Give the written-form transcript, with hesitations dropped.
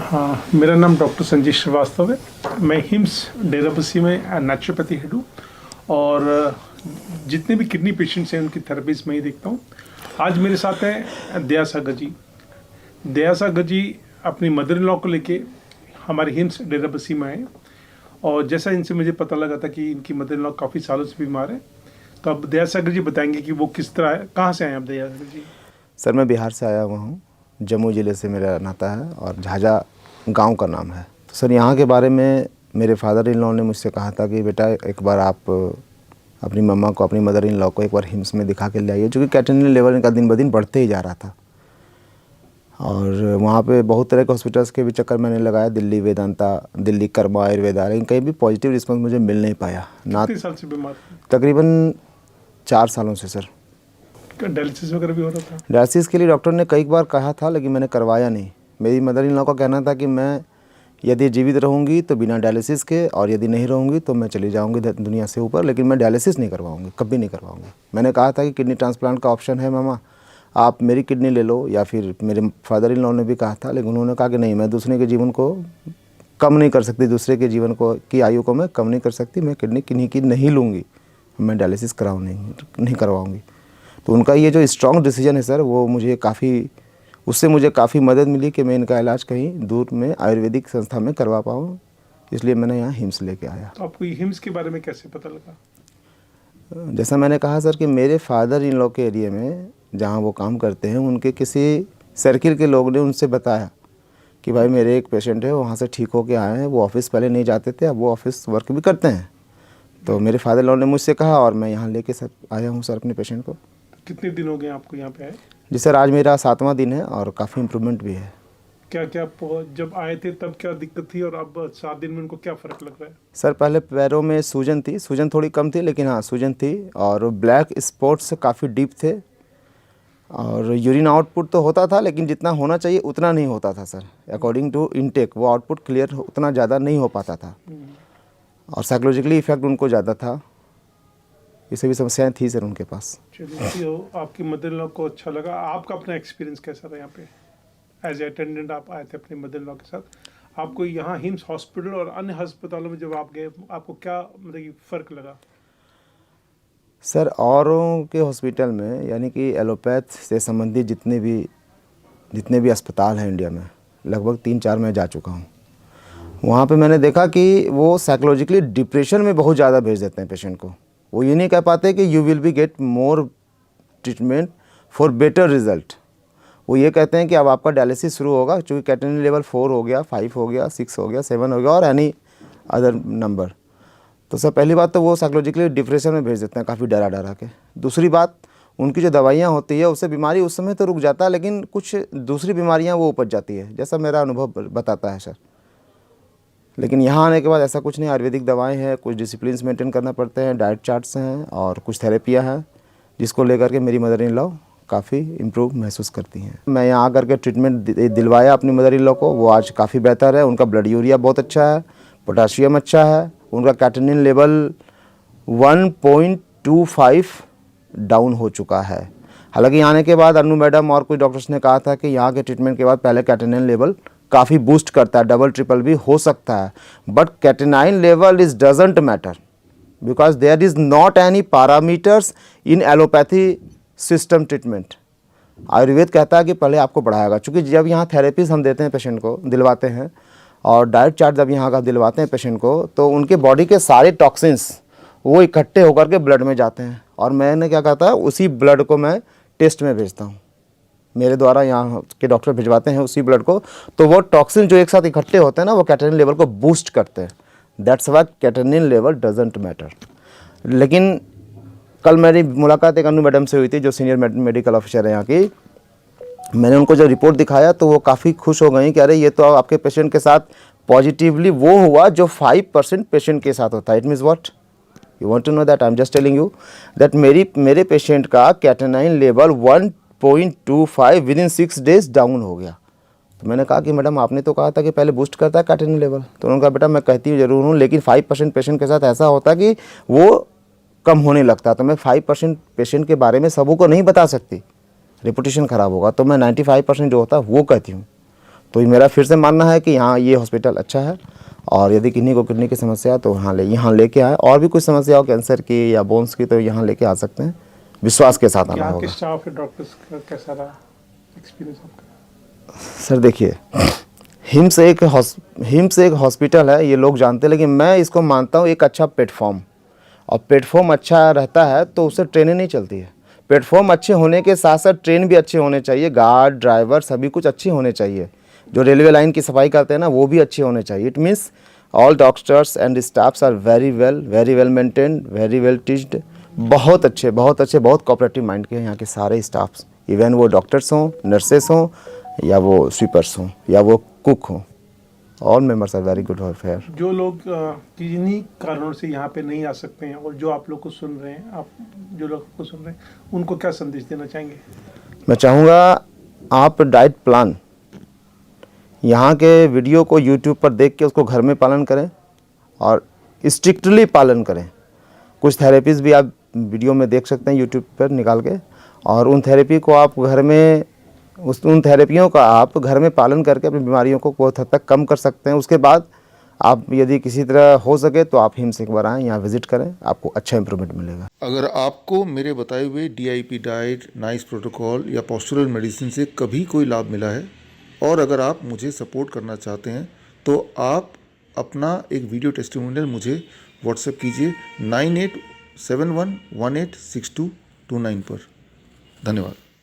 हाँ, मेरा नाम डॉक्टर संजय श्रीवास्तव है। मैं हिम्स डेराबस्सी में नेचुरोपैथी हेड हूँ और जितने भी किडनी पेशेंट्स हैं उनकी थेरेपीज मैं ही देखता हूँ। आज मेरे साथ हैं दया सागर जी। दया सागर जी अपनी मदर इन लॉ को लेके हमारे हिम्स डेराबस्सी में आए और जैसा इनसे मुझे पता लगा था कि इनकी मदर इन लॉ काफ़ी सालों से बीमार है, तो अब दया सागर जी बताएंगे कि वो किस तरह है। कहाँ से आए आप दया सागर जी? सर मैं बिहार से आया हुआ हूँ, जम्मू ज़िले से मेरा नाता है और झाझा गांव का नाम है। तो सर यहाँ के बारे में मेरे फादर इन लॉ ने मुझसे कहा था कि बेटा एक बार आप अपनी मम्मा को, अपनी मदर इन लॉ को एक बार हिम्स में दिखा के ले आइए, क्योंकि कैटेनिन लेवल इनका दिन ब दिन बढ़ते ही जा रहा था। और वहाँ पे बहुत तरह के हॉस्पिटल्स के भी चक्कर मैंने लगाया, दिल्ली वेदांता, दिल्ली कर्मा आयुर्वेदा, लेकिन कहीं भी पॉजिटिव रिस्पॉन्स मुझे मिल नहीं पाया। कितने साल से बीमार? तकरीबन 4 सालों से सर। डायलिसिस वगैरह भी हो रहा था? डायलिसिस के लिए डॉक्टर ने कई बार कहा था, लेकिन मैंने करवाया नहीं। मेरी मदर इन लॉ का कहना था कि मैं यदि जीवित रहूँगी तो बिना डायलिसिस के, और यदि नहीं रहूँगी तो मैं चली जाऊँगी दुनिया से ऊपर, लेकिन मैं डायलिसिस नहीं करवाऊँगी, कभी नहीं करवाऊँगी। मैंने कहा था कि किडनी ट्रांसप्लांट का ऑप्शन है मामा, आप मेरी किडनी ले लो, या फिर मेरे फादर इन लॉ ने भी कहा था, लेकिन उन्होंने कहा कि नहीं, मैं दूसरे के जीवन को कम नहीं कर सकती, दूसरे के जीवन को की आयु को मैं कम नहीं कर सकती, मैं किडनी किन्हीं की नहीं लूँगी, मैं डायलिसिस नहीं करवाऊँगी। तो उनका ये जो स्ट्रॉन्ग डिसीजन है सर, वो मुझे उससे मुझे काफ़ी मदद मिली कि मैं इनका इलाज कहीं दूर में आयुर्वेदिक संस्था में करवा पाऊँ, इसलिए मैंने यहाँ हिम्स लेके आया। तो आपको हिम्स के बारे में कैसे पता लगा? जैसा मैंने कहा सर कि मेरे फादर इन लॉ के एरिया में जहाँ वो काम करते हैं, उनके किसी सर्किल के लोग ने उनसे बताया कि भाई मेरे एक पेशेंट है, वहाँ से ठीक होके आए हैं, वो ऑफिस पहले नहीं जाते थे, अब वो ऑफिस वर्क भी करते हैं। तो मेरे फादर इन लॉ ने मुझसे कहा और मैं यहाँ लेके सर आया हूँ सर अपने पेशेंट को। कितने दिन हो गए आपको यहाँ पे आए? जी सर, आज मेरा 7वां दिन है और काफ़ी इम्प्रूवमेंट भी है। क्या क्या जब आए थे तब क्या दिक्कत थी और अब 7 दिन में उनको क्या फ़र्क लग रहा है? सर पहले पैरों में सूजन थी, सूजन थोड़ी कम थी, लेकिन हाँ सूजन थी, और ब्लैक स्पॉट्स काफ़ी डीप थे, और यूरिन आउटपुट तो होता था, लेकिन जितना होना चाहिए उतना नहीं होता था सर। अकॉर्डिंग टू इनटेक वो आउटपुट क्लियर उतना ज़्यादा नहीं हो पाता था, और साइकोलॉजिकली इफेक्ट उनको ज़्यादा था। ये सभी समस्याएं थी सर उनके पास। चलिए, आपकी मदर इन लॉ को अच्छा लगा। आपका अपना एक्सपीरियंस कैसा था यहाँ पे? एज अटेंडेंट आप आए थे अपनी मदर इन लॉ के साथ, आपको यहाँ हिम्स हॉस्पिटल और अन्य अस्पतालों में जब आप गए, आपको क्या मतलब कि फ़र्क लगा? सर औरों के हॉस्पिटल में, यानी कि एलोपैथ से संबंधित जितने भी अस्पताल हैं इंडिया में, लगभग 3-4 मैं जा चुका हूँ। वहाँ पे मैंने देखा कि वो साइकोलॉजिकली डिप्रेशन में बहुत ज़्यादा भेज देते हैं पेशेंट को। वो ये नहीं कह पाते कि you will be get more treatment for better result. वो ये कहते हैं कि अब आपका डायलिसिस शुरू होगा, चूँकि कैटेनिन लेवल 4 हो गया, 5 हो गया, 6 हो गया, 7 हो गया, और एनी अदर नंबर। तो सर पहली बात तो वो साइकोलॉजिकली डिप्रेशन में भेज देते हैं, काफ़ी डरा के। दूसरी बात, उनकी जो दवाइयाँ होती है उससे बीमारी उस समय तो रुक जाता है, लेकिन कुछ दूसरी बीमारियाँ वो उपज जाती है, जैसा मेरा अनुभव बताता है सर। लेकिन यहाँ आने के बाद ऐसा कुछ नहीं, आयुर्वेदिक दवाएं हैं, कुछ डिसिप्लिन मेंटेन करना पड़ते हैं, डाइट चार्ट्स हैं, और कुछ थेरेपियाँ हैं, जिसको लेकर के मेरी मदर इन लॉ काफ़ी इम्प्रूव महसूस करती हैं। मैं यहाँ आकर के ट्रीटमेंट दिलवाया अपनी मदर इन लॉ को, वो आज काफ़ी बेहतर है। उनका ब्लड यूरिया बहुत अच्छा है, पोटाशियम अच्छा है, उनका कैटेनिन लेवल 1.25 डाउन हो चुका है। हालांकि आने के बाद अनु मैडम और कुछ डॉक्टर्स ने कहा था कि यहाँ के ट्रीटमेंट के बाद पहले कैटेनिन लेवल काफ़ी बूस्ट करता है, डबल ट्रिपल भी हो सकता है, but creatinine level is doesn't matter, because there is not any parameters in allopathy system treatment. Ayurveda कहता है कि पहले आपको बढ़ाएगा, क्योंकि जब यहाँ थेरेपीज हम देते हैं पेशेंट को, दिलवाते हैं, और डाइट चार्ट जब यहाँ का दिलवाते हैं पेशेंट को, तो उनके बॉडी के सारे टॉक्सिन्स वो इकट्ठे होकर के ब्लड में जाते हैं, और मैंने क्या कहता है उसी ब्लड को मैं टेस्ट में भेजता हूँ, मेरे द्वारा यहाँ के डॉक्टर भिजवाते हैं उसी ब्लड को, तो वो टॉक्सिन जो एक साथ इकट्ठे होते हैं ना, वो कैटेनिन लेवल को बूस्ट करते हैं। That's why catenin level doesn't matter. लेकिन कल मेरी मुलाकात एक अनु मैडम से हुई थी, जो सीनियर मेडिकल ऑफिसर है यहाँ की। मैंने उनको जो रिपोर्ट दिखाया तो वो काफ़ी खुश हो गई कि अरे ये तो आपके पेशेंट के साथ पॉजिटिवली वो हुआ जो 5% पेशेंट के साथ होता है। It means what you want to know that, I am just telling you that मेरे पेशेंट का creatinine level 1.25 within 6 days down हो गया। तो मैंने कहा कि मैडम आपने तो कहा था कि पहले बूस्ट करता है कैटेनिन लेवल। तो उन्होंने कहा बेटा मैं कहती हूँ ज़रूर हूँ, लेकिन 5% पेशेंट के साथ ऐसा होता है कि वो कम होने लगता। तो मैं 5% पेशेंट के बारे में सबों को नहीं बता सकती, रेपुटेशन ख़राब होगा, तो मैं 95% जो होता है वो कहती हूँ। तो ये मेरा फिर से मानना है कि यहाँ ये हॉस्पिटल अच्छा है, और यदि किडनी की समस्या है तो यहाँ लेके आए। और भी कुछ समस्या हो कैंसर की या बोन्स की तो यहाँ लेके आ सकते हैं, विश्वास के साथ आना यहाँ के होगा। स्टाफ डॉक्टर्स का कैसा रहा एक्सपीरियंस आपका? सर देखिए, हिम्स एक हॉस्पिटल है, ये लोग जानते हैं, लेकिन मैं इसको मानता हूँ एक अच्छा प्लेटफॉर्म। और प्लेटफॉर्म अच्छा रहता है तो उससे ट्रेनें नहीं चलती है। प्लेटफॉर्म अच्छे होने के साथ साथ ट्रेन भी अच्छे होने चाहिए, गार्ड ड्राइवर सभी कुछ अच्छे होने चाहिए। जो रेलवे लाइन की सफाई करते हैं ना, वो भी अच्छे होने चाहिए। It means all doctors and staffs are very well maintained, very well teached. बहुत अच्छे, बहुत कोऑपरेटिव माइंड के हैं यहाँ के सारे स्टाफ्स। इवन वो डॉक्टर्स हों, नर्सेस हों, या वो स्वीपर्स हों, या वो कुक हों, all members are very good और फेयर। जो लोग किन्हीं कारणों से यहाँ पे नहीं आ सकते हैं और जो आप लोग को सुन रहे हैं, आप जो लोग को सुन रहे हैं, उनको क्या संदेश देना चाहेंगे? मैं चाहूँगा आप डाइट प्लान यहाँ के वीडियो को यूट्यूब पर देख के उसको घर में पालन करें और स्ट्रिक्टली पालन करें। कुछ थेरेपीज़ भी आप वीडियो में देख सकते हैं यूट्यूब पर निकाल के, और उन थेरेपी को आप घर में उन थेरेपियों का आप घर में पालन करके अपनी बीमारियों को बहुत हद तक कम कर सकते हैं। उसके बाद आप यदि किसी तरह हो सके तो आप हिम्स एक बार आएँ, यहाँ विज़िट करें, आपको अच्छा इंप्रूवमेंट मिलेगा। अगर आपको मेरे बताए हुए DIP डाइट, नाइस प्रोटोकॉल या पोस्चरल मेडिसिन से कभी कोई लाभ मिला है, और अगर आप मुझे सपोर्ट करना चाहते हैं, तो आप अपना एक वीडियो टेस्टिमोनियल मुझे व्हाट्सएप कीजिए 9871186229 पर। धन्यवाद।